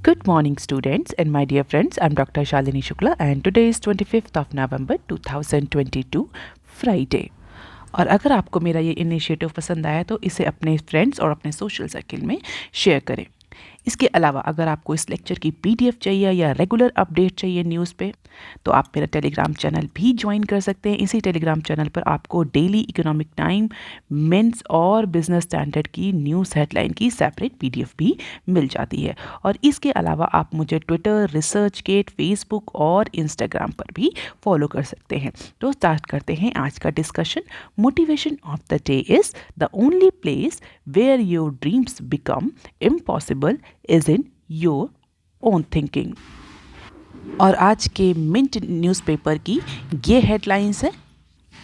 Good morning, students, and my dear friends. I'm Dr. Shalini Shukla, and today is 25th of November 2022, Friday. और अगर आपको मेरा ये initiative पसंद आया तो इसे अपने फ्रेंड्स और अपने सोशल सर्किल में शेयर करें। इसके अलावा अगर आपको इस लेक्चर की पीडीएफ चाहिए या रेगुलर अपडेट चाहिए न्यूज़ पे तो आप मेरा टेलीग्राम चैनल भी ज्वाइन कर सकते हैं। इसी टेलीग्राम चैनल पर आपको डेली इकोनॉमिक टाइम, मिंट्स और बिजनेस स्टैंडर्ड की न्यूज़ हेडलाइन की सेपरेट पीडीएफ भी मिल जाती है। और इसके अलावा आप मुझे ट्विटर, रिसर्चगेट, फेसबुक और इंस्टाग्राम पर भी फॉलो कर सकते हैं। तो स्टार्ट करते हैं आज का discussion. Motivation of the day is the only place where your dreams become impossible is in your own thinking. और आज के मिंट न्यूज़पेपर की ये हेडलाइंस है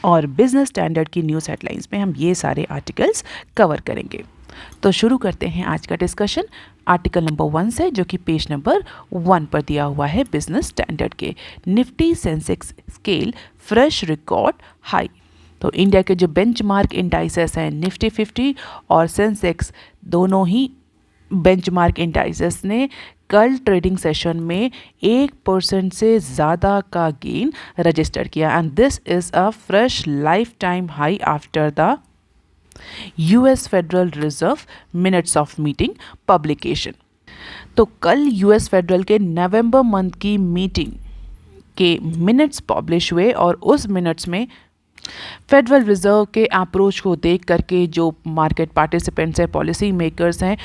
और बिजनेस स्टैंडर्ड की न्यूज़ हेडलाइंस में हम ये सारे आर्टिकल्स कवर करेंगे। तो शुरू करते हैं आज का डिस्कशन आर्टिकल नंबर 1 से, जो कि पेज नंबर 1 पर दिया हुआ है बिजनेस स्टैंडर्ड के। Nifty Sensex scale fresh record high. तो इंडिया के जो बेंचमार्क इंडाइसेस हैं निफ्टी 50 और सेंसेक्स, दोनों ही बेंचमार्क इंडाइसेस ने कल ट्रेडिंग सेशन में 1% से ज़्यादा का गेन रजिस्टर किया and this is a fresh life time high after the US federal reserve minutes of meeting publication. तो कल यूएस फेडरल के नवंबर मंथ की मीटिंग के मिनट्स पब्लिश हुए और उस मिनट्स में फेडरल रिजर्व के अप्रोच को देख करके जो मार्केट पार्टिसिपेंट्स हैं, पॉलिसी मेकर्स हैं,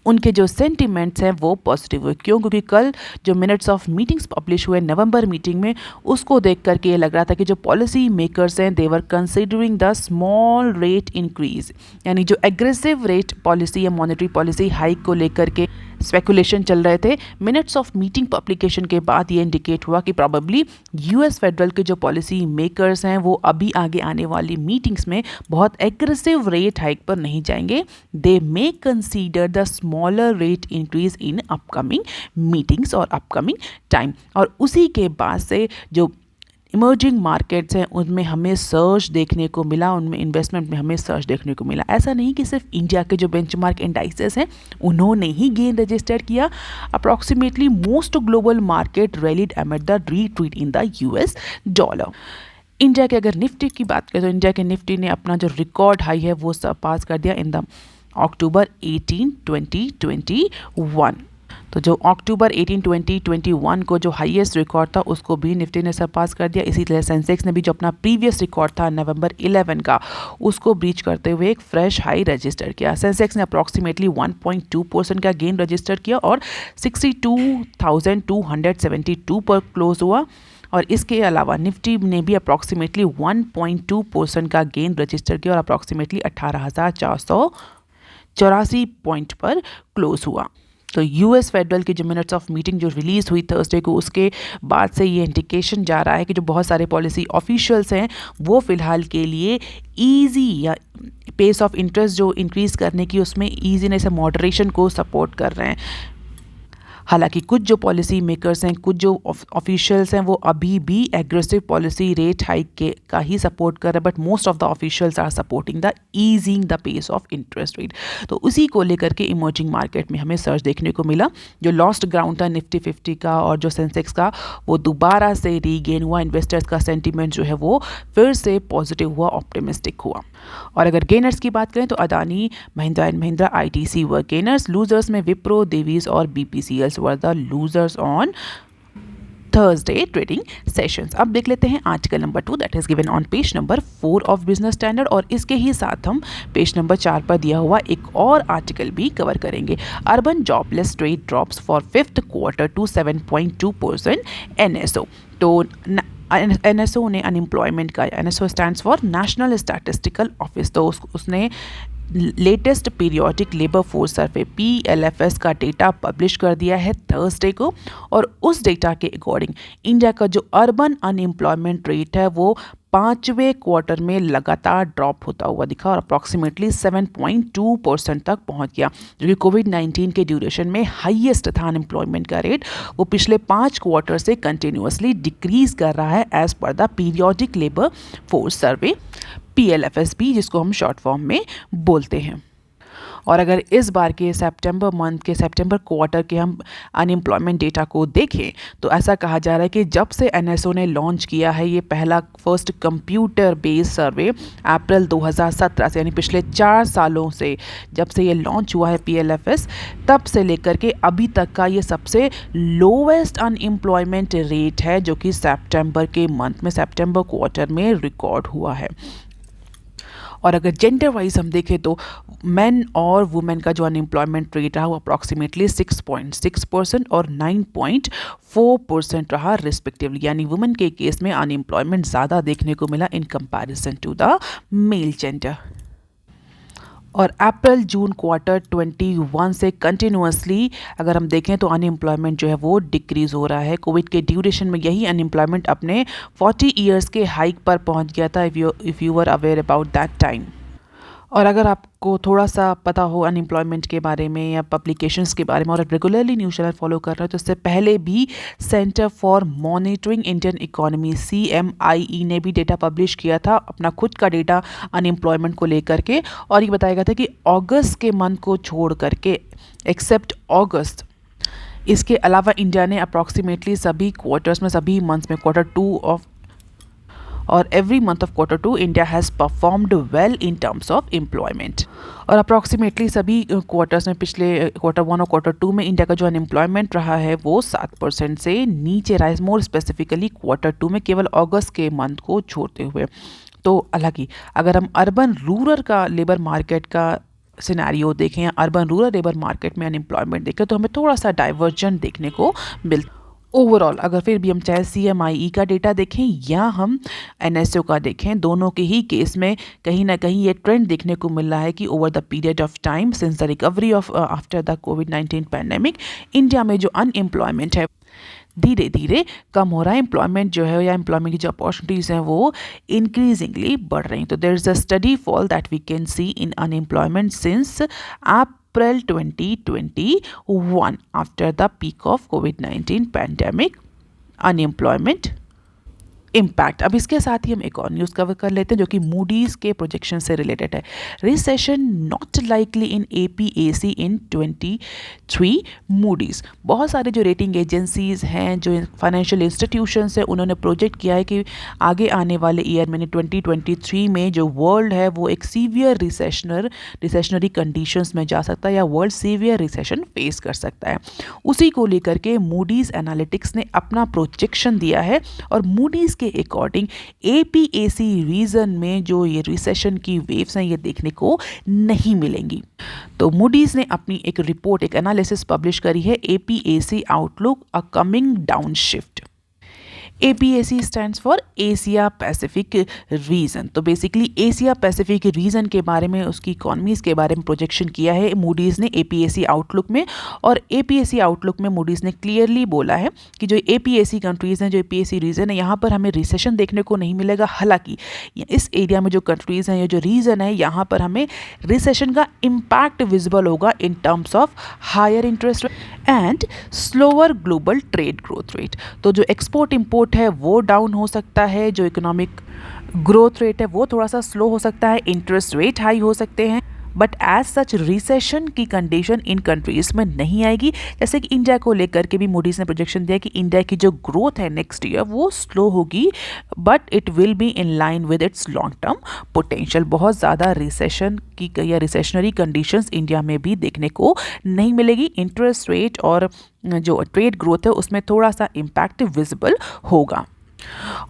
उनके जो सेंटिमेंट्स हैं वो पॉजिटिव हुए। क्यों? क्योंकि कल जो मिनट्स ऑफ मीटिंग्स पब्लिश हुए नवंबर मीटिंग में, उसको देख करके ये लग रहा था कि जो पॉलिसी मेकर्स हैं they're considering the small rate increase, यानी जो एग्रेसिव रेट पॉलिसी या मॉनेटरी पॉलिसी हाइक को लेकर के स्पेकुलेशन चल रहे थे। मिनट्स ऑफ मीटिंग पब्लिकेशन के बाद ये इंडिकेट हुआ कि प्रॉबेबली यूएस फेडरल के जो पॉलिसी मेकर्स हैं वो अभी आगे आने वाली मीटिंग्स में बहुत एग्रेसिव रेट हाइक पर नहीं जाएंगे। They may consider the smaller rate increase in upcoming meetings और अपकमिंग टाइम। और उसी के बाद से जो इमर्जिंग मार्केट्स हैं उनमें हमें सर्च देखने को मिला, उनमें इन्वेस्टमेंट में हमें सर्च देखने को मिला। ऐसा नहीं कि सिर्फ इंडिया के जो बेंचमार्क इंडाइसेस हैं उन्होंने ही गेन रजिस्टर किया। Approximately most global market rallied amid the retreat in the US dollar. India के अगर निफ्टी की बात करें तो इंडिया के निफ्टी ने अपना जो रिकॉर्ड हाई है वो सरपास कर दिया इन द अक्टूबर 18, 2021। तो जो अक्टूबर 18, 2021 को जो हाईएस्ट रिकॉर्ड था उसको भी निफ्टी ने सरपास कर दिया। इसी तरह सेंसेक्स ने भी जो अपना प्रीवियस रिकॉर्ड था नवंबर 11 का, उसको ब्रीच करते हुए एक फ्रेश हाई रजिस्टर किया। सेंसेक्स ने अप्रॉक्सीमेटली 1.2% का गेन रजिस्टर किया और 62,272 पर क्लोज हुआ। और इसके अलावा निफ्टी ने भी अप्रॉक्सीमेटली 1.2% का गेन रजिस्टर किया और अप्रॉक्सीमेटली 18,484 पॉइंट पर क्लोज हुआ। तो यूएस फेडरल की जो मिनट्स ऑफ मीटिंग जो रिलीज़ हुई थर्सडे को, उसके बाद से ये इंडिकेशन जा रहा है कि जो बहुत सारे पॉलिसी ऑफिशियल्स हैं वो फ़िलहाल के लिए ईजी या पेस ऑफ इंटरेस्ट जो इंक्रीज़ करने की उसमें ईजीनेस या मॉडरेशन को सपोर्ट कर रहे हैं। हालांकि कुछ जो पॉलिसी मेकर्स हैं, कुछ जो ऑफिशियल्स हैं वो अभी भी एग्रेसिव पॉलिसी रेट हाइक के का ही सपोर्ट कर रहे हैं, but most of the officials are supporting the easing the pace of interest rate. तो उसी को लेकर के इमर्जिंग मार्केट में हमें सर्च देखने को मिला। जो लॉस्ट ग्राउंड था निफ्टी 50 का और जो सेंसेक्स का, वो दोबारा से रीगेन हुआ। इन्वेस्टर्स का सेंटीमेंट जो है वो फिर से पॉजिटिव हुआ, ऑप्टिमिस्टिक हुआ। और अगर गेनर्स की बात करें तो Adani, Mahindra and Mahindra, ITC were gainers. Losers में विप्रो, देवीज और BPCL were the losers on Thursday trading sessions। अब देख लेते हैं article number 2 that is given on page number 4 of Business standard. और इसके ही साथ हम पेज नंबर 4 पर दिया हुआ एक और आर्टिकल भी कवर करेंगे। Urban jobless rate drops for 5th quarter to 7.2% NSO। तो NSO ने अनएम्प्लॉयमेंट का, NSO stands for national statistical office, तो उसने लेटेस्ट पीरियोडिक लेबर फोर्स सर्वे PLFS का डेटा पब्लिश कर दिया है थर्सडे को। और उस डेटा के अकॉर्डिंग इंडिया का जो अर्बन अनएम्प्लॉयमेंट रेट है वो 5वें क्वार्टर में लगातार ड्रॉप होता हुआ दिखा और अप्रॉक्सीमेटली 7.2% तक पहुंच गया, जो कि कोविड-19 के ड्यूरेशन में हाईएस्ट था अनएम्प्लॉयमेंट का रेट। वो पिछले 5 क्वार्टर से कंटिन्यूअसली डिक्रीज कर रहा है as per the periodic labour force survey PLFSP, जिसको हम शॉर्ट फॉर्म में बोलते हैं। और अगर इस बार के सितंबर मंथ के सितंबर क्वार्टर के हम अनएम्प्लॉयमेंट डेटा को देखें तो ऐसा कहा जा रहा है कि जब से एनएसओ ने लॉन्च किया है ये पहला फर्स्ट कंप्यूटर बेस्ड सर्वे अप्रैल 2017 से, यानी पिछले 4 सालों से जब से ये लॉन्च हुआ है पीएलएफएस, तब से लेकर के अभी तक का ये सबसे लोवेस्ट अनएम्प्लॉयमेंट रेट है जो कि सितंबर के मंथ में सितंबर क्वार्टर में रिकॉर्ड हुआ है। और अगर जेंडर वाइज हम देखें तो मेन और वुमेन का जो अनएम्प्लॉयमेंट रेट रहा वो अप्रॉक्सीमेटली 6.6% और 9.4% रहा रिस्पेक्टिवली, यानी वुमेन के केस में अनएम्प्लॉयमेंट ज़्यादा देखने को मिला in comparison to the male gender. और अप्रैल जून क्वार्टर 21 से कंटिन्यूसली अगर हम देखें तो अनएम्प्लॉयमेंट जो है वो डिक्रीज़ हो रहा है। कोविड के ड्यूरेशन में यही अनएम्प्लॉयमेंट अपने 40 ईयर्स के हाइक पर पहुंच गया था, if you were aware about that time. और अगर आपको थोड़ा सा पता हो अनएम्प्लॉयमेंट के बारे में या पब्लिकेशंस के बारे में और रेगुलरली न्यूज़ चैनल फॉलो कर रहे हो तो इससे पहले भी centre for monitoring Indian economy CMIE ने भी डेटा पब्लिश किया था, अपना खुद का डेटा अनएम्प्लॉयमेंट को लेकर के, और ये बताया गया था कि अगस्त के मंथ को छोड़ करके एक्सेप्ट अगस्त, इसके अलावा इंडिया ने अप्रॉक्सीमेटली सभी क्वार्टर्स में, सभी मंथ्स में, Q2 ऑफ और every month of Q2 India has performed well in terms of employment. और अप्रॉक्सीमेटली सभी क्वार्टर्स में, पिछले Q1 और Q2 में इंडिया का जो अनएम्प्लॉयमेंट रहा है वो 7% से नीचे रहा है, मोर स्पेसिफिकली Q2 में केवल अगस्त के मंथ को छोड़ते हुए। तो हालांकि अगर हम अर्बन रूरल का लेबर मार्केट का सिनेरियो देखें या अर्बन रूरल लेबर मार्केट में अनएम्प्लॉयमेंट देखें तो हमें थोड़ा सा डाइवर्जन देखने को मिलता है। ओवरऑल अगर फिर भी हम चाहे CMIE का डेटा देखें या हम NSO का देखें, दोनों के ही केस में कहीं ना कहीं ये ट्रेंड देखने को मिल रहा है कि over the period of time since the recovery of after the covid pandemic, India में जो अनएम्प्लॉयमेंट है धीरे धीरे कम हो रहा है। एम्प्लॉयमेंट जो है या एम्प्लॉयमेंट की जो अपॉर्चुनिटीज़ हैं वो इंक्रीजिंगली बढ़ रही हैं। तो there is a study fall that we can see in unemployment since April 2021 after the peak of COVID-19 pandemic unemployment impact. अब इसके साथ ही हम एक और न्यूज़ कवर कर लेते हैं जो कि मूडीज़ के प्रोजेक्शन से रिलेटेड है। Recession not likely in APAC in 23 Moody's. बहुत सारे जो रेटिंग एजेंसीज हैं, जो फाइनेंशियल इंस्टीट्यूशंस हैं, उन्होंने प्रोजेक्ट किया है कि आगे आने वाले ईयर में 2023 में जो वर्ल्ड है वो एक सीवियर रिसेशनरी कंडीशंस में जा सकता है या वर्ल्ड सीवियर रिसेशन फेस कर सकता है। उसी को लेकर के मूडीज़ एनालिटिक्स ने अपना प्रोजेक्शन दिया है और मूडीज़ के अकॉर्डिंग APAC रीजन में जो ये रिसेशन की वेव्स हैं ये देखने को नहीं मिलेंगी। तो मूडीज़ ने अपनी एक रिपोर्ट, एक एनालिसिस पब्लिश करी है, APAC outlook a coming down shift. APAC stands for Asia Pacific region. तो बेसिकली एशिया पैसिफिक रीजन के बारे में, उसकी इकॉनमीज़ के बारे में प्रोजेक्शन किया है मूडीज़ ने APAC आउटलुक में। और APAC आउटलुक में मूडीज़ ने क्लियरली बोला है कि जो APAC कंट्रीज़ हैं, जो APAC रीजन है, यहाँ पर हमें रिसेशन देखने को नहीं मिलेगा। हालांकि इस एरिया में जो कंट्रीज़ हैं, ये जो रीजन है, यहाँ पर हमें रिसेशन का इम्पैक्ट विजिबल होगा in terms of higher interest rate and slower global trade growth rate. तो जो एक्सपोर्ट इम्पोर्ट है वो डाउन हो सकता है, जो इकोनॉमिक ग्रोथ रेट है वो थोड़ा सा स्लो हो सकता है, इंटरेस्ट रेट हाई हो सकते हैं, बट एज सच रिसेशन की कंडीशन इन कंट्रीज में नहीं आएगी। जैसे कि इंडिया को लेकर के भी मूडीज़ ने प्रोजेक्शन दिया कि इंडिया की जो ग्रोथ है नेक्स्ट ईयर वो स्लो होगी, but it will be in line with its long term potential. बहुत ज़्यादा रिसेशन की या रिसेशनरी कंडीशंस इंडिया में भी देखने को नहीं मिलेगी। इंटरेस्ट रेट और जो ट्रेड ग्रोथ है उसमें थोड़ा सा इम्पैक्ट विजिबल होगा।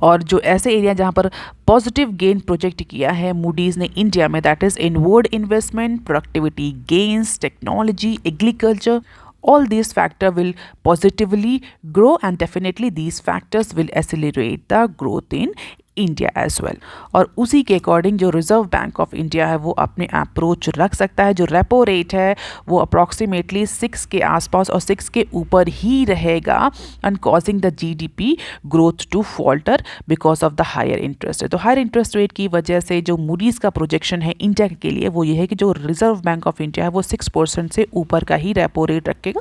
और जो ऐसे एरिया जहाँ पर पॉजिटिव गेन प्रोजेक्ट किया है मूडीज़ ने इंडिया में, that is inward investment, productivity gains, technology, agriculture, all these factors will positively grow and definitely these factors will accelerate the growth in India as well. और उसी के according जो reserve Bank of India है वो अपने approach रख सकता है। जो रेपो रेट है वो अप्रॉक्सीमेटली 6 के आसपास और 6 के ऊपर ही रहेगा and causing the GDP growth to falter because of the higher interest rate. तो हायर इंटरेस्ट रेट की वजह से जो मूडीज़ का प्रोजेक्शन है इंडिया के लिए वो ये है कि जो रिजर्व बैंक ऑफ इंडिया है वो 6% से ऊपर का ही रेपो रेट रखेगा,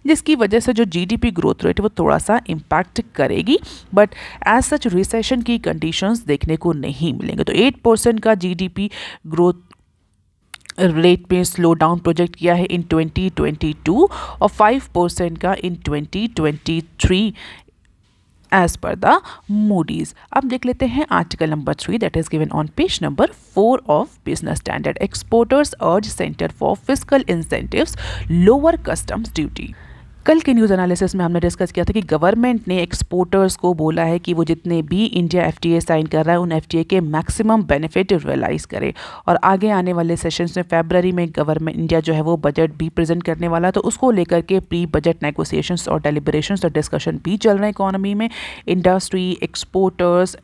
जिसकी वजह से जो GDP ग्रोथ रेट है वो थोड़ा सा इम्पैक्ट करेगी, बट एज सच रिसेशन की कंडीशन देखने को नहीं मिलेंगे। तो 8% का GDP ग्रोथ रेट में स्लो डाउन प्रोजेक्ट किया है इन 2022 और 5% का in 2023 as per the Moody's. अब देख लेते हैं article number 3 that is given on page number 4 of Business Standard. Exporters urge centre for fiscal incentives lower customs duty. कल के न्यूज़ एनालिसिस में हमने डिस्कस किया था कि गवर्नमेंट ने एक्सपोर्टर्स को बोला है कि वो जितने भी इंडिया एफटीए साइन कर रहा है उन एफटीए के मैक्सिमम बेनिफिट रियलाइज़ करे। और आगे आने वाले सेशंस में फरवरी में गवर्नमेंट इंडिया जो है वो बजट भी प्रेजेंट करने वाला है, तो उसको लेकर के प्री बजट नेगोशिएशंस और डेलिब्रेशंस और डिस्कशन भी चल रहे हैं इकोनॉमी में। इंडस्ट्री, एक्सपोर्टर्स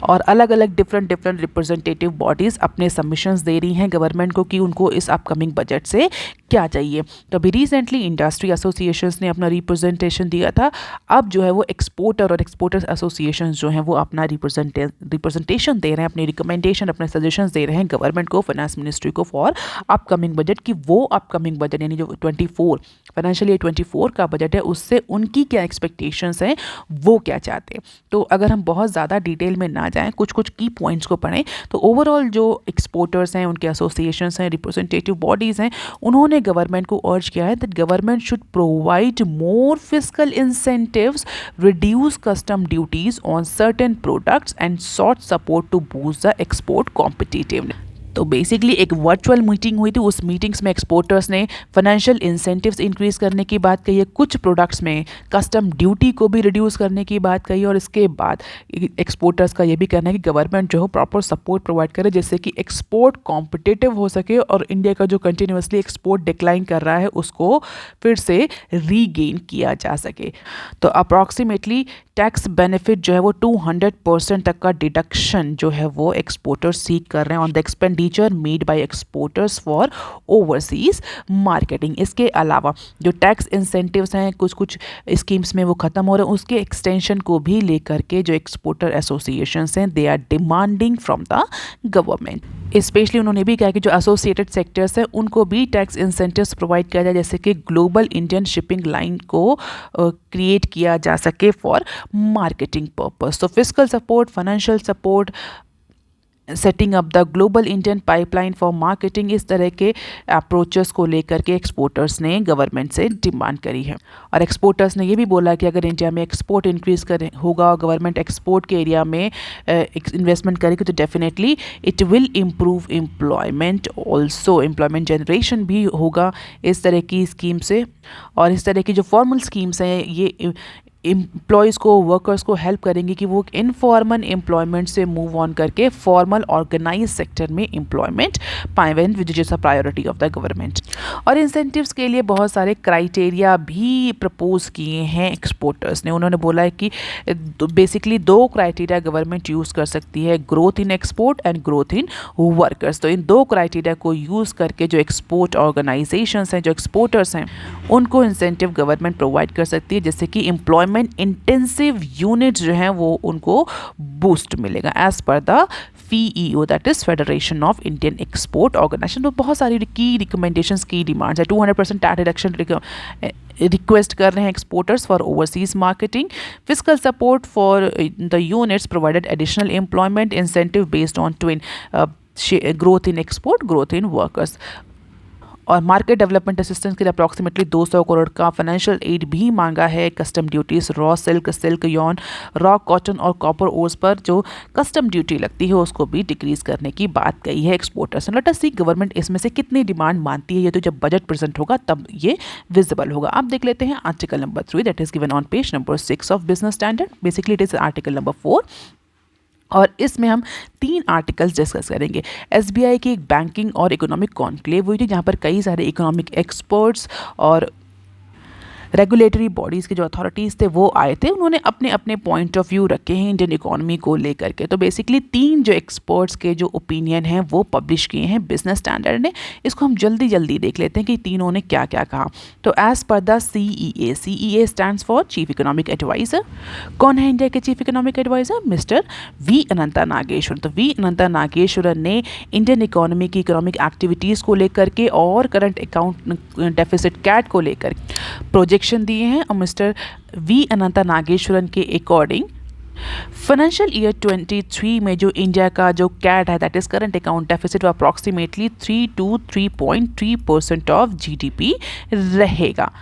और अलग अलग डिफरेंट रिप्रेजेंटेटिव बॉडीज़ अपने सबमिशंस दे रही हैं गवर्नमेंट को कि उनको इस अपकमिंग बजट से क्या चाहिए। तो अभी रिसेंटली इंडस्ट्री एसोसिएशंस ने अपना रिप्रेजेंटेशन दिया था। अब जो है वो एक्सपोर्टर और एक्सपोर्टर्स एसोसिएशंस जो हैं वो अपना रिप्रेजेंटेशन दे रहे हैं, अपनी रिकमेंडेशन, अपने सजेशंस दे रहे हैं गवर्नमेंट को, फाइनेंस मिनिस्ट्री को फॉर अपकमिंग बजट की वो अपकमिंग बजट यानी जो 24 फाइनेंशियल ईयर 24 का बजट है उससे उनकी क्या एक्सपेक्टेशंस हैं, वो क्या चाहते हैं। तो अगर हम बहुत ज़्यादा डिटेल में ना जाएं, कुछ की पॉइंट्स को पढ़ें, तो ओवरऑल जो एक्सपोर्टर्स हैं, उनके एसोसिएशंस हैं, रिप्रेजेंटेटिव बॉडीज़ हैं, उन्होंने गवर्नमेंट को अर्ज किया है that government should provide more fiscal incentives, reduce custom duties on certain products and sort support to boost the export competitiveness. तो बेसिकली एक वर्चुअल मीटिंग हुई थी, उस मीटिंग्स में एक्सपोर्टर्स ने फाइनेंशियल इंसेंटिव्स इंक्रीज़ करने की बात कही है, कुछ प्रोडक्ट्स में कस्टम ड्यूटी को भी रिड्यूस करने की बात कही है, और इसके बाद एक्सपोर्टर्स का ये भी कहना है कि गवर्नमेंट जो है प्रॉपर सपोर्ट प्रोवाइड करे जिससे कि एक्सपोर्ट कॉम्पिटिटिव हो सके और इंडिया का जो कंटिन्यूसली एक्सपोर्ट डिक्लाइन कर रहा है उसको फिर से रीगेन किया जा सके। तो अप्रॉक्सीमेटली टैक्स बेनिफिट जो है वो 200% तक का डिडक्शन जो है वो एक्सपोर्टर्स सीख कर रहे हैं on the expenditure made by exporters for overseas marketing. इसके अलावा जो टैक्स इंसेंटिव्स हैं कुछ स्कीम्स में वो ख़त्म हो रहे हैं, उसके एक्सटेंशन को भी लेकर के जो एक्सपोर्टर एसोसिएशंस हैं they are demanding from the government. Especially उन्होंने भी कहा कि जो एसोसिएटेड सेक्टर्स हैं उनको भी टैक्स इंसेंटिव्स प्रोवाइड किया जाए, जैसे कि ग्लोबल इंडियन शिपिंग लाइन को क्रिएट किया जा सके फॉर मार्केटिंग पर्पस। तो fiscal support, financial support, setting up the global Indian pipeline for marketing, इस तरह के अप्रोचेस को लेकर के एक्सपोर्टर्स ने गवर्नमेंट से डिमांड करी है। और एक्सपोर्टर्स ने ये भी बोला कि अगर इंडिया में एक्सपोर्ट इंक्रीज करे होगा और गवर्नमेंट एक्सपोर्ट के एरिया में इन्वेस्टमेंट करेगी तो definitely it will improve employment, also employment generation भी होगा इस तरह की स्कीम से। और इस तरह की जो फॉर्मल स्कीम्स हैं ये एम्प्लॉयज़ को, वर्कर्स को हेल्प करेंगे कि वो इनफॉर्मल एम्प्लॉयमेंट से मूव ऑन करके फॉर्मल ऑर्गेनाइज सेक्टर में एम्प्लॉयमेंट पाएं, which is a priority of the government. और इंसेंटिव्स के लिए बहुत सारे क्राइटेरिया भी प्रपोज किए हैं एक्सपोर्टर्स ने। उन्होंने बोला है कि बेसिकली 2 क्राइटेरिया गवर्नमेंट यूज़ कर सकती है, growth in export and growth in workers. तो इन 2 क्राइटेरिया को यूज़ करके जो एक्सपोर्ट ऑर्गेनाइजेशंस हैं, जो एक्सपोर्टर्स हैं, उनको इंसेंटिव गवर्नमेंट प्रोवाइड कर सकती है जिससे कि एम्प्लॉयमेंट इंटेंसिव यूनिट जो हैं वो उनको बूस्ट मिलेगा as per the FEEO, that is federation of Indian export organization. तो बहुत सारी की रिकमेंडेशंस की डिमांड्स है। 200% टैक्स रिडक्शन रिक्वेस्ट कर रहे हैं exporters for overseas marketing, fiscal support for the units provided additional employment incentive based on twin growth in export, growth in workers. और मार्केट डेवलपमेंट असिस्टेंस के लिए अप्रॉक्सीमेटली 200 करोड़ का financial aid भी मांगा है। Custom duties raw silk, silk Yon, raw cotton और copper ores पर जो कस्टम ड्यूटी लगती है उसको भी डिक्रीज करने की बात कही है एक्सपोर्टर्स ने। लेट अस सी गवर्नमेंट इसमें से कितनी डिमांड मानती है, ये तो जब बजट प्रेजेंट होगा तब ये विजिबल होगा। अब देख लेते हैं article number 3 that is given on page number 6 of Business standard. Basically it is article number 4 और इसमें हम 3 आर्टिकल्स डिस्कस करेंगे। एसबीआई की एक बैंकिंग और इकोनॉमिक कॉन्क्लेव हुई थी जहाँ पर कई सारे इकोनॉमिक एक्सपर्ट्स और रेगुलेटरी बॉडीज़ के जो अथॉरिटीज़ थे वो आए थे। उन्होंने अपने अपने पॉइंट ऑफ व्यू रखे हैं इंडियन इकोनॉमी को लेकर के। तो बेसिकली 3 जो एक्सपर्ट्स के जो ओपिनियन हैं वो पब्लिश किए हैं बिजनेस स्टैंडर्ड ने। इसको हम जल्दी देख लेते हैं कि तीनों ने क्या क्या कहा। तो as per the CEA stands for chief economic adviser. कौन है इंडिया के chief economic adviser? Mister V Anantha Nageswaran. तो V अनंता नागेश्वरन ने इंडियन इकोनॉमी की इकोनॉमिक एक्टिविटीज़ को लेकर के और करंट अकाउंट डेफिसिट कैट को लेकर प्रोजेक्शन दिए हैं। और मिस्टर V अनंता नागेश्वरन के अकॉर्डिंग फाइनेंशियल ईयर 23 में जो इंडिया का जो कैट है that is current account deficit वो अप्रॉक्सीमेटली 3 to 3.3% ऑफ जीडीपी रहेगा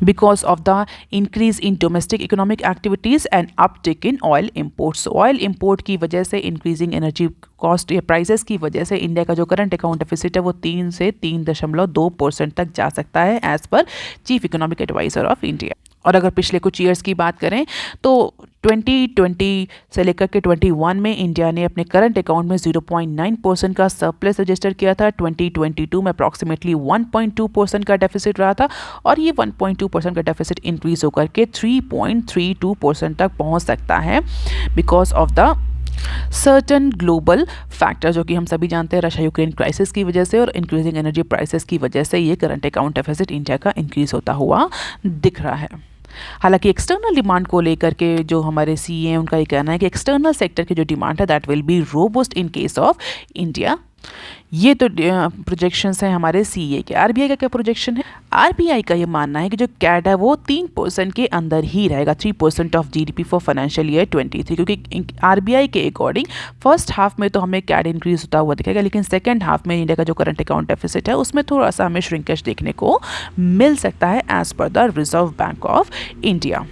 because of the increase in domestic economic activities and uptick in oil imports. Oil import की वजह से इंक्रीजिंग एनर्जी कॉस्ट या प्राइसेस की वजह से इंडिया का जो करंट अकाउंट डेफिसिट है वो 3 से 3.2% तक जा सकता है as per chief economic adviser of India. और अगर पिछले कुछ ईयर्स की बात करें तो 2020 से लेकर के 21 में इंडिया ने अपने करंट अकाउंट में 0.9% का सरप्लस रजिस्टर किया था। 2022 में अप्रॉक्सीमेटली 1.2% का डेफिसिट रहा था और ये 1.2% का डेफिसिट इंक्रीज होकर के 3.32% तक पहुंच सकता है because of the certain global factor जो कि हम सभी जानते हैं रशिया यूक्रेन क्राइसिस की वजह से और इंक्रीजिंग एनर्जी प्राइसेस की वजह से ये करंट अकाउंट डेफिसिट इंडिया का इंक्रीज होता हुआ दिख रहा है। हालांकि एक्सटर्नल डिमांड को लेकर के जो हमारे सी हैं उनका ये कहना है कि एक्सटर्नल सेक्टर की जो डिमांड है that will be robust in case of India. ये तो प्रोजेक्शंस हैं हमारे सीए के। आरबीआई का क्या प्रोजेक्शन है? आरबीआई का ये मानना है कि जो कैट है वो 3% के अंदर ही रहेगा, 3% of GDP for financial year 23, क्योंकि आरबीआई के अकॉर्डिंग फर्स्ट हाफ में तो हमें कैट इंक्रीज होता हुआ दिखेगा लेकिन सेकेंड हाफ में इंडिया का जो करंट अकाउंट डेफिसिट है उसमें थोड़ा सा हमें श्रिंकेज देखने को मिल सकता है as per the Reserve Bank of India.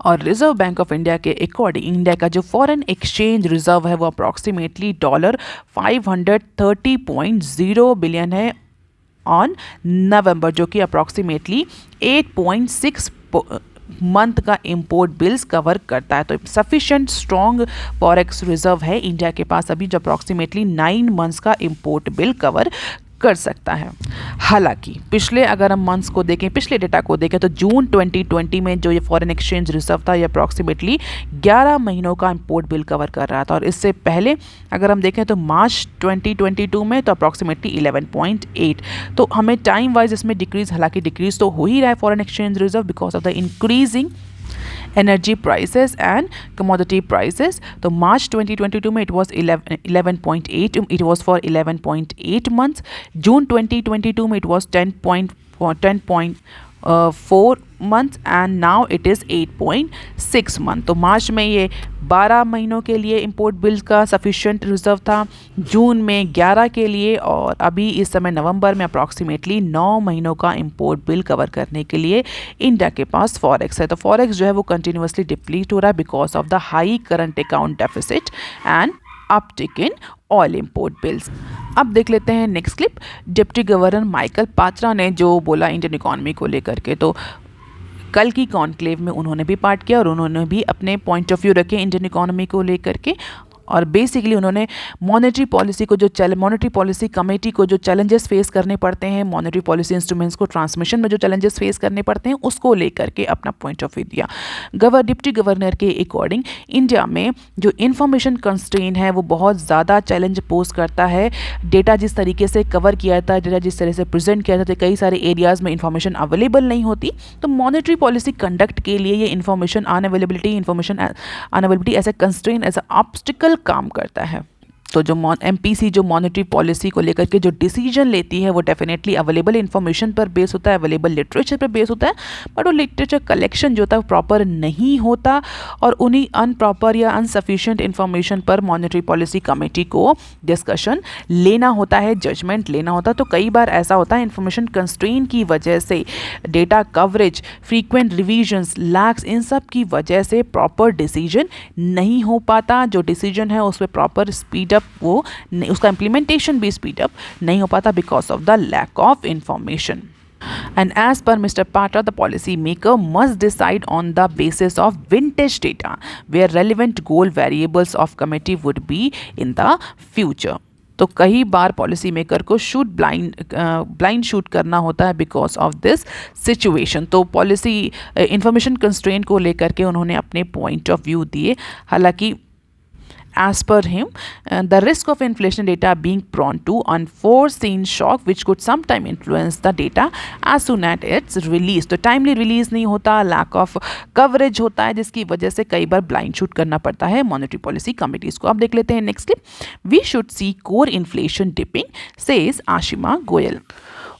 और रिजर्व बैंक ऑफ इंडिया के अकॉर्डिंग इंडिया का जो फॉरेन एक्सचेंज रिजर्व है वो अप्रॉक्सीमेटली $530.0 बिलियन है ऑन नवंबर, जो कि अप्रॉक्सीमेटली 8.6 मंथ का इंपोर्ट बिल्स कवर करता है। तो सफिशिएंट स्ट्रॉन्ग फॉरेक्स रिजर्व है इंडिया के पास अभी जो अप्रॉक्सीमेटली 9 मंथ्स का इंपोर्ट बिल कवर कर सकता है। हालांकि पिछले अगर हम मंथ्स को देखें, पिछले डेटा को देखें तो जून 2020 में जो ये फॉरेन एक्सचेंज रिजर्व था ये अप्रॉक्सीमेटली 11 महीनों का इंपोर्ट बिल कवर कर रहा था और इससे पहले अगर हम देखें तो मार्च 2022 में तो अप्रॉक्सीमेटली 11.8। तो हमें टाइम वाइज इसमें डिक्रीज, हालांकि डिक्रीज तो हो ही रहा है foreign exchange reserve because of the increasing energy prices and commodity prices। तो मार्च 2022 में it was 11.8, it was for 11.8 months। जून 2022 में it was 10.4 months and now it is 8.6 month। तो मार्च में ये 12 महीनों के लिए इंपोर्ट बिल्स का सफिशिएंट रिजर्व था, जून में 11 के लिए और अभी इस समय नवंबर में अप्रॉक्सीमेटली 9 महीनों का इंपोर्ट बिल कवर करने के लिए इंडिया के पास फॉरेक्स है। तो फॉरेक्स जो है वो कंटिन्यूसली डिप्लीट हो रहा है because of the high current account deficit and uptick in oil import bills. अब देख लेते हैं next clip. Deputy governor Michael Patra ने जो बोला इंडियन इकोनॉमी को लेकर के, तो कल की कॉन्क्लेव में उन्होंने भी पार्ट किया और उन्होंने भी अपने पॉइंट ऑफ व्यू रखे इंडियन इकोनॉमी को लेकर के और बेसिकली उन्होंने मॉनेटरी पॉलिसी को मॉनेटरी पॉलिसी कमेटी को जो चैलेंजेस फेस करने पड़ते हैं, मॉनेटरी पॉलिसी इंस्ट्रूमेंट्स को ट्रांसमिशन में जो चैलेंजेस फेस करने पड़ते हैं उसको लेकर के अपना पॉइंट ऑफ व्यू दिया। डिप्टी गवर्नर के अकॉर्डिंग इंडिया में जो इन्फॉर्मेशन कंस्ट्रेन है वो बहुत ज़्यादा चैलेंज पोज करता है। डेटा जिस तरीके से कवर किया जाता है, डेटा जिस तरह से प्रेजेंट किया जाता है, कई सारे एरियाज़ में इंफॉर्मेशन अवेलेबल नहीं होती। तो मॉनेटरी पॉलिसी कंडक्ट के लिए ये information unavailability as a constrain, as a obstacle काम करता है। तो जो एमपीसी जो मॉनेटरी पॉलिसी को लेकर के जो डिसीजन लेती है वो डेफिनेटली अवेलेबल इन्फॉर्मेशन पर बेस होता है, अवेलेबल लिटरेचर पर बेस होता है, बट वो लिटरेचर कलेक्शन जो होता है वो प्रॉपर नहीं होता और उन्हीं अनप्रॉपर या अनसफिशिएंट इन्फॉर्मेशन पर मॉनेटरी पॉलिसी कमेटी को डिस्कशन लेना होता है, जजमेंट लेना होता है। तो कई बार ऐसा होता है इन्फॉर्मेशन कंस्ट्रेन की वजह से, data coverage, frequent revisions, lags, इन सब की वजह से प्रॉपर डिसीजन नहीं हो पाता। जो डिसीजन है उस पर प्रॉपर स्पीड वो उसका इम्प्लीमेंटेशन भी स्पीड अप नहीं हो पाता because of the lack of information. And as per Mr. Patra, the policy maker must decide on the basis of vintage data, where relevant goal variables of committee would be in the future। तो कई बार policy maker को blind shoot करना होता है because of this situation. तो policy information constraint को लेकर के उन्होंने अपने पॉइंट ऑफ व्यू दिए। हालांकि as per him, the risk of inflation data being prone to unforeseen shock which could sometime influence the data as soon as it's released। तो timely release नहीं होता, लैक ऑफ कवरेज होता है जिसकी वजह से कई बार ब्लाइंड शूट करना पड़ता है मॉनेटरी पॉलिसी कमिटीज को। अब देख लेते हैं next clip. We should see core inflation dipping, says Ashima Goyal.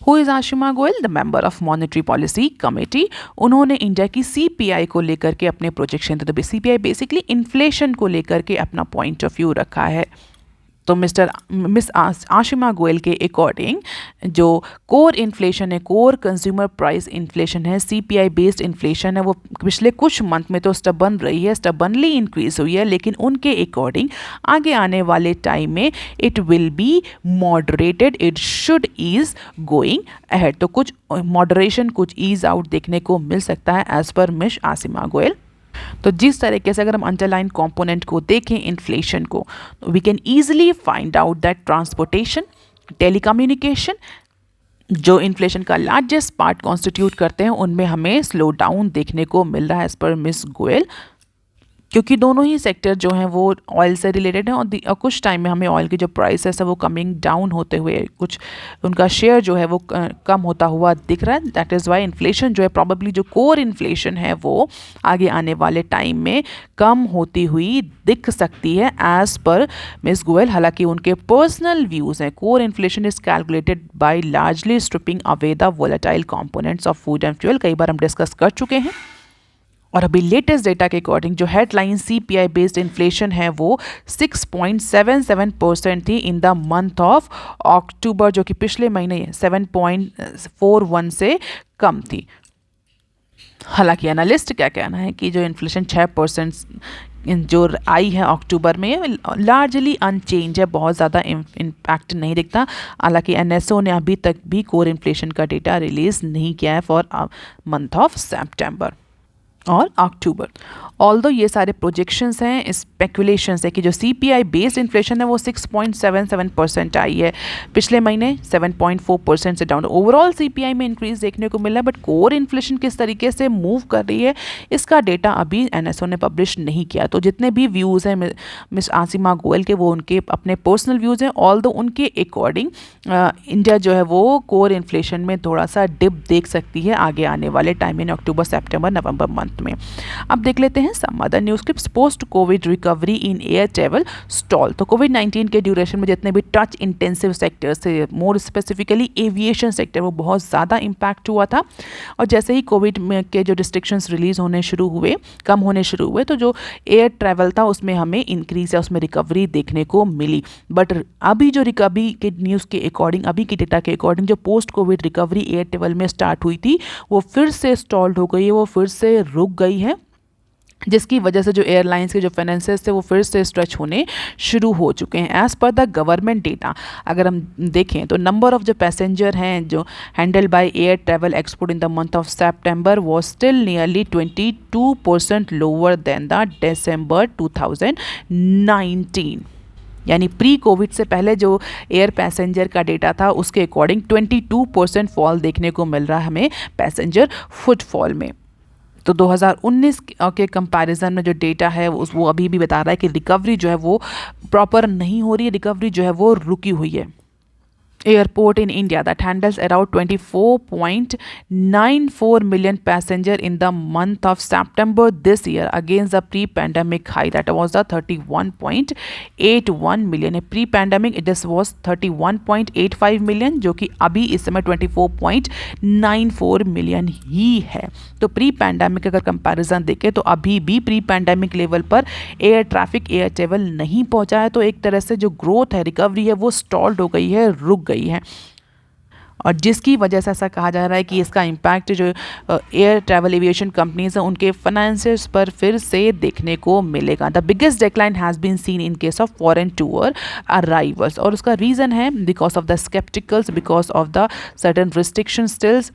Who is Ashima Goyal? The member of monetary policy committee. उन्होंने इंडिया की सीपीआई को लेकर के अपने प्रोजेक्शन थे। तो सीपीआई बेसिकली इन्फ्लेशन को लेकर के अपना पॉइंट ऑफ व्यू रखा है। तो मिस आशिमा गोयल के अकॉर्डिंग जो कोर इन्फ्लेशन है, कोर कंज्यूमर प्राइस इन्फ्लेशन है, सीपीआई बेस्ड इन्फ्लेशन है, वो पिछले कुछ मंथ में तो स्टबन रही है, स्टबनली इंक्रीज हुई है, लेकिन उनके अकॉर्डिंग आगे आने वाले टाइम में it will be moderated, it should is going ahead. तो कुछ मॉडरेशन, कुछ ईज आउट देखने को मिल सकता है एज पर मिस आशिमा गोयल। तो जिस तरीके से अगर हम अंडरलाइन कंपोनेंट को देखें इन्फ्लेशन को, we can easily find out that transportation, telecommunication जो इन्फ्लेशन का लार्जेस्ट पार्ट कॉन्स्टिट्यूट करते हैं, उनमें हमें स्लो डाउन देखने को मिल रहा है एज पर मिस गोयल, क्योंकि दोनों ही सेक्टर जो हैं वो ऑयल से रिलेटेड हैं और कुछ टाइम में हमें ऑयल की जो प्राइसेस है वो कमिंग डाउन होते हुए, कुछ उनका शेयर जो है वो कम होता हुआ दिख रहा है। दैट इज़ वाई इन्फ्लेशन जो है, प्रॉबेबली जो कोर इन्फ्लेशन है वो आगे आने वाले टाइम में कम होती हुई दिख सकती है एज पर मिस गोयल। हालांकि उनके पर्सनल व्यूज़ हैं, core inflation is calculated by largely stripping away the volatile components of food and fuel. कई बार हम डिस्कस कर चुके हैं। और अभी लेटेस्ट डेटा के अकॉर्डिंग जो हेडलाइन सीपीआई बेस्ड इन्फ्लेशन है वो 6.77% थी in the month of October, जो कि पिछले महीने 7.41 से कम थी। हालांकि एनालिस्ट क्या कहना है कि जो इन्फ्लेशन 6% जो आई है अक्टूबर में लार्जली अनचेंज है, बहुत ज़्यादा इम्पैक्ट नहीं दिखता। हालांकि एनएसओ ने अभी तक भी कोर इन्फ्लेशन का डेटा रिलीज नहीं किया है फॉर मंथ ऑफ सितंबर और अक्टूबर। ऑल्दो ये सारे प्रोजेक्शंस हैं, स्पेकुलेशंस है कि जो सीपीआई बेस्ड इन्फ्लेशन है वो 6.77% आई है, पिछले महीने 7.4% से डाउन। ओवरऑल सीपीआई में इंक्रीज देखने को मिला है, बट कोर इन्फ्लेशन किस तरीके से मूव कर रही है इसका डेटा अभी एनएसओ ने पब्लिश नहीं किया। तो जितने भी व्यूज़ हैं मिस आसिमा गोयल के, वो उनके अपने पर्सनल व्यूज़ हैं। ऑल्दो उनके अकॉर्डिंग इंडिया जो है वो कोर इन्फ्लेशन में थोड़ा सा डिप देख सकती है आगे आने वाले time in October, September, November month में। अब देख लेते हैं some other news clips. Post COVID recovery in air travel stall. तो कोविड-19 के ड्यूरेशन में जितने भी टच इंटेंसिव सेक्टर्स थे, मोर स्पेसिफिकली एविएशन सेक्टर, वो बहुत ज़्यादा इम्पैक्ट हुआ था। और जैसे ही कोविड में के जो रिस्ट्रिक्शंस रिलीज होने शुरू हुए, कम होने शुरू हुए, तो जो एयर ट्रैवल था उसमें हमें इंक्रीज या उसमें रिकवरी देखने को मिली। बट अभी जो रिकवरी के न्यूज़ के अकॉर्डिंग, अभी के डेटा के अकॉर्डिंग, जो post COVID recovery air travel में स्टार्ट हुई थी वो फिर से स्टॉल्ड हो गई है, वो फिर से रुक गई है, जिसकी वजह से जो एयरलाइंस के जो फाइनेंसेस थे वो फिर से स्ट्रेच होने शुरू हो चुके हैं। As per the government data अगर हम देखें तो नंबर ऑफ जो पैसेंजर हैं जो handle by air travel export in the month of September was still nearly 22% lower than the दिसंबर 2019। यानी प्री कोविड से पहले जो एयर पैसेंजर का डेटा था उसके अकॉर्डिंग 22% फॉल देखने को मिल रहा है हमें पैसेंजर फुटफॉल में। तो 2019 के कंपैरिजन में जो डेटा है वो अभी भी बता रहा है कि रिकवरी जो है वो प्रॉपर नहीं हो रही है, रिकवरी जो है वो रुकी हुई है। Airport in India that handles around 24.94 million passenger in the month of September this year against the pre-pandemic high that was the 31.81 million. Pre-pandemic this was 31.85 million जो कि अभी इस समय 24.94 million ही है। तो प्री पैंडेमिक अगर कंपैरिजन देखें तो अभी भी प्री पैंडेमिक लेवल पर एयर ट्रैफिक, एयर ट्रेवल नहीं पहुंचा है। तो एक तरह से जो ग्रोथ है, रिकवरी है, वो स्टॉल्ड हो गई है, रुक गई है, और जिसकी वजह से ऐसा कहा जा रहा है कि इसका इम्पैक्ट जो एयर ट्रैवल एविएशन कंपनीज हैं उनके फाइनेंसेस पर फिर से देखने को मिलेगा। The biggest decline has been seen in case of foreign tour arrivals, और उसका रीज़न है because of the scepticals, because of the certain restriction stills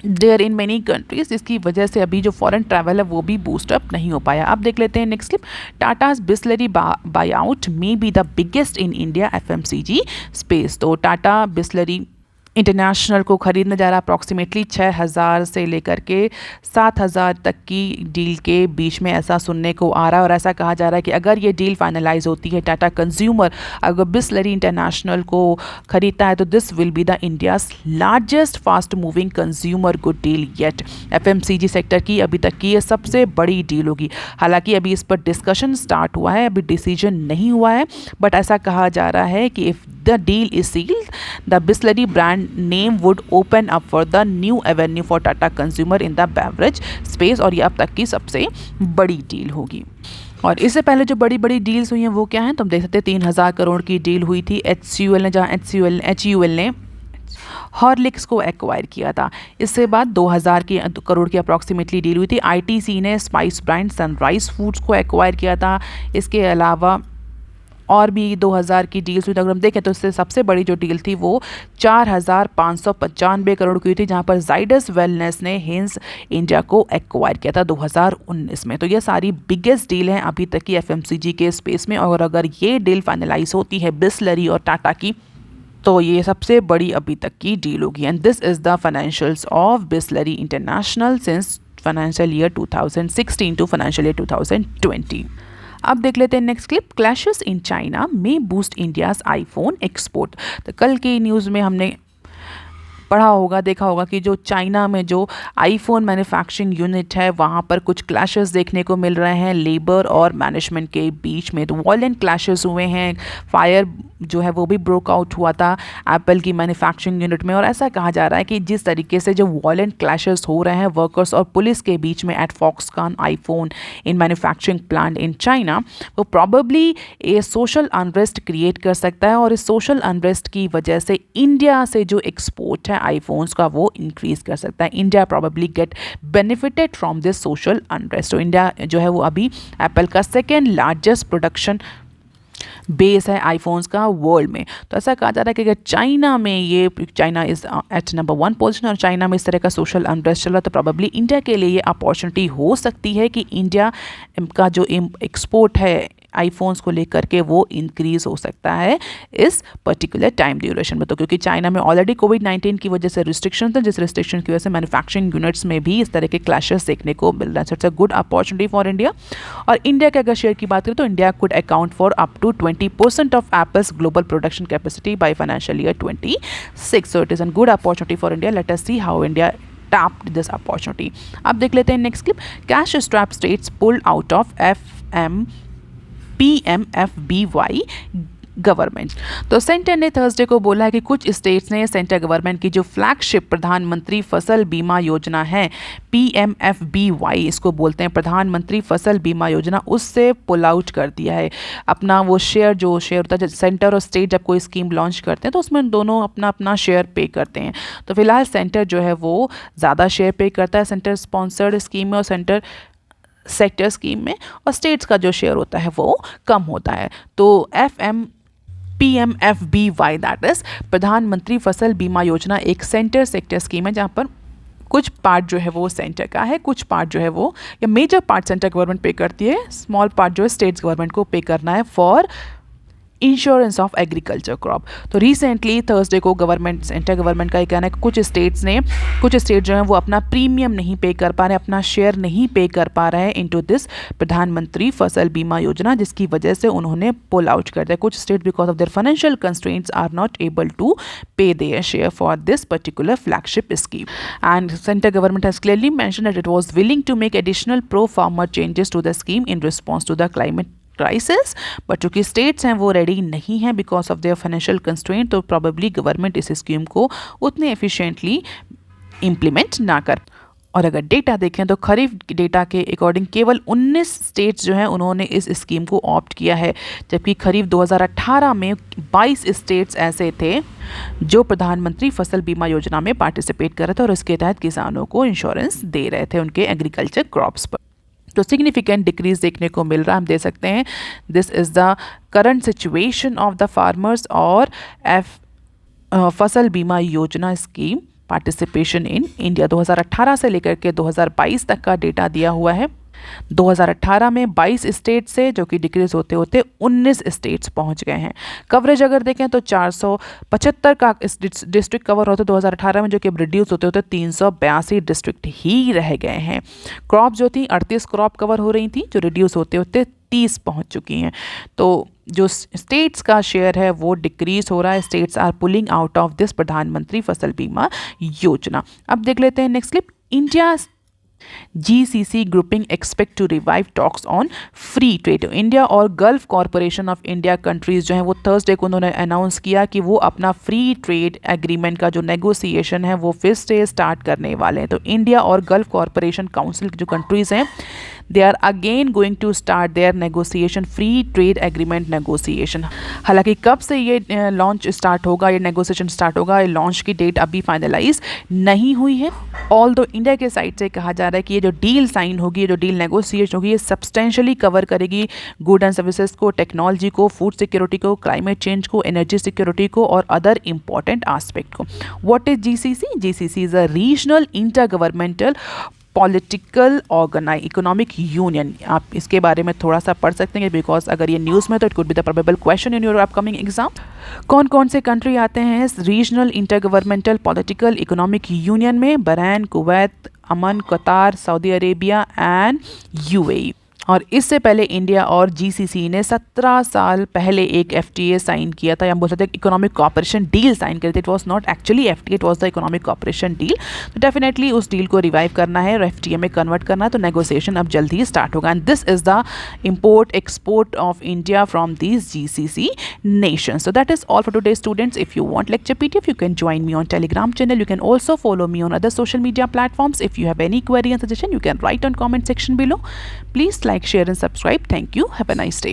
there in many countries, जिसकी वजह से अभी जो फॉरेन ट्रैवल है वो भी बूस्टअप नहीं हो पाया। अब देख लेते हैं next clip. Tatas Bisleri by out may be the biggest in India FMCG space. तो टाटा बिस्लरी इंटरनेशनल को खरीदने जा रहा अप्रॉक्सीमेटली 6,000 से लेकर के 7,000 तक की डील के बीच में ऐसा सुनने को आ रहा है। और ऐसा कहा जा रहा है कि अगर ये डील फाइनलाइज होती है, टाटा कंज्यूमर अगर बिस्लरी इंटरनेशनल को खरीदता है, तो this will be the India's largest fast moving consumer good deal yet. FMCG sector की अभी तक की ये सबसे बड़ी डील होगी। हालांकि अभी इस पर डिस्कशन स्टार्ट हुआ है, अभी डिसीजन नहीं हुआ है, बट ऐसा कहा जा रहा है कि if the deal is sealed the Bisleri brand name would open up for the new avenue for Tata Consumer in the beverage space, और ये अब तक की सबसे बड़ी डील होगी। और इससे पहले जो बड़ी बड़ी डील्स हुई हैं वो क्या हैं, तो हम देख सकते हैं 3000 करोड़ की डील हुई थी HCL ने, जहाँ HUL ने हॉर्लिक्स को एक्वायर किया था। इसके बाद 2000 करोड़ की अप्रॉक्सीमेटली डील हुई थी। ITC ने स्पाइस ब्रांड सनराइज फूड्स को एक्वायर किया था। इसके अलावा और भी 2000 की डील्स हुई थी। अगर हम देखें तो इससे सबसे बड़ी जो डील थी वो 4595 करोड़ की हुई थी, जहां पर जाइडस वेलनेस ने हिंस इंडिया को एक्वायर किया था 2019 में। तो ये सारी बिगेस्ट डील हैं अभी तक की FMCG के स्पेस में, और अगर ये डील फाइनलाइज होती है बिसलरी और टाटा की, तो ये सबसे बड़ी अभी तक की डील होगी। And this is the financials of Bisleri international since financial year 2016 to financial year 2020। अब देख लेते हैं next clip. Clashes in China में बूस्ट इंडियाज आईफोन एक्सपोर्ट। तो कल की न्यूज़ में हमने पढ़ा होगा, देखा होगा कि जो चाइना में जो आईफोन मैन्युफैक्चरिंग यूनिट है वहाँ पर कुछ क्लैशेस देखने को मिल रहे हैं लेबर और मैनेजमेंट के बीच में। तो वॉयलेंट क्लैशेस हुए हैं, फायर जो है वो भी ब्रोक आउट हुआ था एप्पल की मैन्युफैक्चरिंग यूनिट में। और ऐसा कहा जा रहा है कि जिस तरीके से जो वॉयलेंट क्लैशेस हो रहे हैं वर्कर्स और पुलिस के बीच में at Foxconn iPhone in manufacturing plant in China, वो प्रॉबेबली ये सोशल अनरेस्ट क्रिएट कर सकता है, और इस सोशल अनरेस्ट की वजह से इंडिया से जो एक्सपोर्ट है आईफोन्स का वो इंक्रीज कर सकता है। India probably get benefited from this social unrest. तो इंडिया जो है वो अभी एप्पल का सेकेंड लार्जेस्ट प्रोडक्शन बेस है आईफोन्स का वर्ल्ड में। तो ऐसा कहा जा रहा है कि अगर चाइना में ये, China is at number 1 position, और चाइना में इस तरह का सोशल अनरेस्ट चल रहा है, तो प्रॉबेबली इंडिया के लिए ये अपॉर्चुनिटी हो सकती है कि इंडिया का जो एक्सपोर्ट है आईफोन्स को लेकर के वो इंक्रीज हो सकता है इस पर्टिकुलर टाइम ड्यूरेशन में। तो क्योंकि चाइना में ऑलरेडी कोविड-19 की वजह से रिस्ट्रिक्शन थे, जिस रिस्ट्रिक्शन की वजह से मैन्युफैक्चरिंग यूनिट्स में भी इस तरह के क्लैशेस देखने को मिल रहा है। It's a good opportunity for India. और इंडिया के अगर शेयर की बात करें तो India could account for up to 20% of Apple's global production capacity by financial year 26। So it is a good opportunity for India. Let us see how India tapped this opportunity. अब देख लेते हैं next clip. Cash strap states pulled out of PMFBY government. तो centre ने Thursday को बोला है कि कुछ स्टेट्स ने सेंटर गवर्नमेंट की जो फ्लैगशिप प्रधानमंत्री फसल बीमा योजना है, PMFBY इसको बोलते हैं, प्रधानमंत्री फसल बीमा योजना, उससे पुल आउट कर दिया है। अपना वो शेयर होता है, सेंटर और स्टेट जब कोई स्कीम लॉन्च करते हैं तो उसमें दोनों अपना अपना शेयर पे करते हैं। तो फिलहाल सेंटर जो है वो ज़्यादा शेयर पे करता है सेंटर स्पॉन्सर्ड स्कीम में और सेंटर सेक्टर स्कीम में, और स्टेट्स का जो शेयर होता है वो कम होता है। तो PMFBY दैट इज प्रधानमंत्री फसल बीमा योजना एक सेंटर सेक्टर स्कीम है, जहाँ पर कुछ पार्ट जो है वो सेंटर का है, कुछ पार्ट जो है वो, या मेजर पार्ट सेंटर गवर्नमेंट पे करती है, स्मॉल पार्ट जो है स्टेट्स गवर्नमेंट को पे करना है for insurance of agriculture crop. तो रिसेंटली थर्सडे को गवर्नमेंट, सेंटर गवर्नमेंट का ये कहना है कि कुछ स्टेट जो हैं वो अपना प्रीमियम नहीं पे कर पा रहे, अपना शेयर नहीं पे कर पा रहे हैं इनटू दिस प्रधानमंत्री फसल बीमा योजना, जिसकी वजह से उन्होंने पुल आउट कर दिया। कुछ state because of their financial constraints are not able to pay their share for this particular flagship scheme, and centre government has clearly mentioned that it was willing to make additional pro farmer changes to the scheme in response to the climate crisis, but चूँकि states हैं वो ready नहीं हैं because of their financial constraint, तो probably government इस scheme को उतने efficiently implement ना कर। और अगर डेटा देखें तो खरीफ डेटा के अकॉर्डिंग केवल 19 स्टेट्स जो हैं उन्होंने इस स्कीम को ऑप्ट किया है, जबकि खरीफ 2018 में 22 स्टेट्स ऐसे थे जो प्रधानमंत्री फसल बीमा योजना में पार्टिसिपेट कर रहे थे और इसके तहत किसानों को इंश्योरेंस दे रहे थे उनके एग्रीकल्चर क्रॉप्स पर। तो सिग्निफिकेंट डिक्रीज देखने को मिल रहा है, हम दे सकते हैं this is the current situation of the farmers और फसल बीमा योजना स्कीम पार्टिसिपेशन इन इंडिया। 2018 से लेकर के 2022 तक का डेटा दिया हुआ है। 2018 में 22 स्टेट से जो कि डिक्रीज होते होते 19 स्टेट्स पहुंच गए हैं। कवरेज अगर देखें तो 475 का डिस्ट्रिक्ट कवर होते 2018 में, जो कि रिड्यूस होते होते 382 डिस्ट्रिक्ट ही रह गए हैं। क्रॉप जो थी 38 क्रॉप कवर हो रही थी, जो रिड्यूस होते होते 30 पहुंच चुकी हैं। तो जो स्टेट्स का शेयर है वो डिक्रीज हो रहा है। States are pulling out of this Pradhan Mantri Fasal Bima Yojana. अब देख लेते हैं next clip. India GCC grouping expect to revive talks on free trade। India और Gulf corporation of India countries जो हैं वो थर्सडे को उन्होंने अनाउंस किया कि वो अपना फ्री ट्रेड एग्रीमेंट का जो नेगोशिएशन है वो फिर से स्टार्ट करने वाले हैं। तो इंडिया और गल्फ कॉरपोरेशन काउंसिल की जो कंट्रीज हैं they are again going to start their negotiation, free trade agreement negotiation. हालांकि कब से ये लॉन्च स्टार्ट होगा, ये नेगोशिएशन स्टार्ट होगा, ये लॉन्च की डेट अभी फाइनलाइज नहीं हुई है। ऑल्दो इंडिया के साइड से कहा जा रहा है कि ये जो डील साइन होगी, ये जो डील नेगोशिएशन होगी, ये सब्सटेंशियली कवर करेगी गुड एंड सर्विसेज को, टेक्नोलॉजी को, फूड सिक्योरिटी को, क्लाइमेट चेंज को, एनर्जी सिक्योरिटी को और अदर इंपॉर्टेंट आस्पेक्ट को। What is GCC? GCC is a regional intergovernmental political organize economic union. आप इसके बारे में थोड़ा सा पढ़ सकते हैं बिकॉज अगर ये न्यूज़ में तो it could be the probable question in your upcoming exam. कौन कौन से कंट्री आते हैं इस regional intergovernmental political economic union में? बहरीन, कुवैत, अमन, कतार, सऊदी अरेबिया एंड यूएई। और इससे पहले इंडिया और जीसीसी ने 17 साल पहले एक एफटीए साइन किया था, या हम बोल सकते हैं इकोनॉमिक कॉपरेशन डील साइन करी थी। It was not actually FTA, it was the economic cooperation deal. तो डेफिनेटली उस डील को रिवाइव करना है और एफटीए में कन्वर्ट करना है, तो नेगोशिएशन अब जल्द ही स्टार्ट होगा। And this is the import export of India from these GCC nation. So that is all for today, students. If you want lecture PDF, you can join me on Telegram channel. You can also follow me on other social media platforms. If you have any query and suggestion, you can write on comment section below. Please like, share and subscribe. Thank you. Have a nice day.